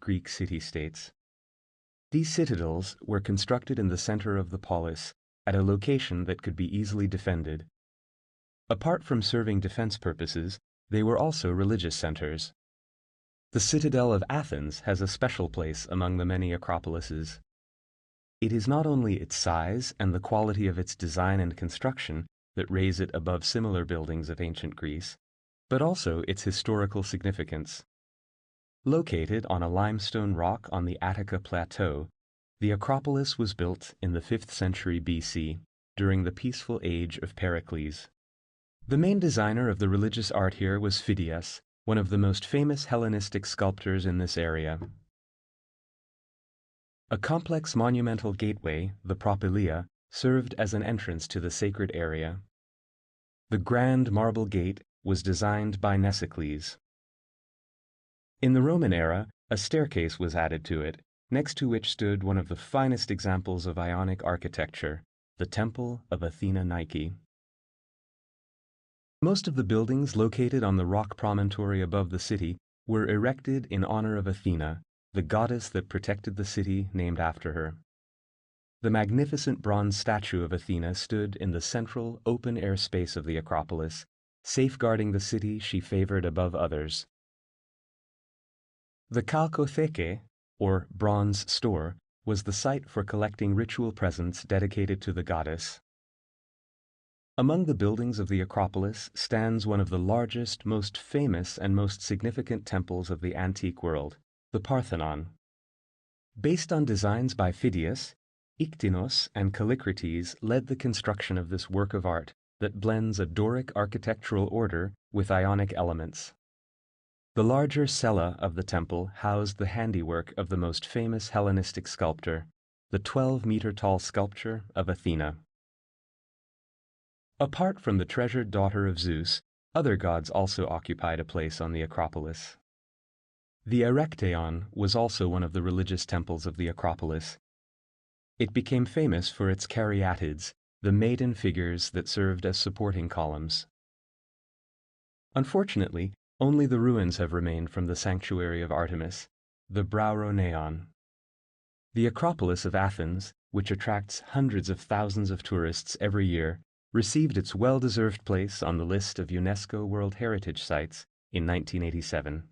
Greek city-states. These citadels were constructed in the center of the polis, at a location that could be easily defended. Apart from serving defense purposes, they were also religious centers. The citadel of Athens has a special place among the many acropolises. It is not only its size and the quality of its design and construction that raise it above similar buildings of ancient Greece, but also its historical significance. Located on a limestone rock on the Attica Plateau, the Acropolis was built in the 5th century BC, during the peaceful age of Pericles. The main designer of the religious art here was Phidias, one of the most famous Hellenistic sculptors in this area. A complex monumental gateway, the Propylaea, served as an entrance to the sacred area. The grand marble gate was designed by Mnesicles. In the Roman era, a staircase was added to it, next to which stood one of the finest examples of Ionic architecture, the Temple of Athena Nike. Most of the buildings located on the rock promontory above the city were erected in honor of Athena, the goddess that protected the city named after her. The magnificent bronze statue of Athena stood in the central, open-air space of the Acropolis, safeguarding the city she favored above others. The Chalkotheke, or bronze store, was the site for collecting ritual presents dedicated to the goddess. Among the buildings of the Acropolis stands one of the largest, most famous, and most significant temples of the antique world, the Parthenon. Based on designs by Phidias, Iktinos and Callicrates led the construction of this work of art that blends a Doric architectural order with Ionic elements. The larger cella of the temple housed the handiwork of the most famous Hellenistic sculptor, the 12-meter-tall sculpture of Athena. Apart from the treasured daughter of Zeus, other gods also occupied a place on the Acropolis. The Erechtheion was also one of the religious temples of the Acropolis. It became famous for its caryatids, the maiden figures that served as supporting columns. Unfortunately, only the ruins have remained from the sanctuary of Artemis, the Brauroneion. The Acropolis of Athens, which attracts hundreds of thousands of tourists every year, received its well-deserved place on the list of UNESCO World Heritage Sites in 1987.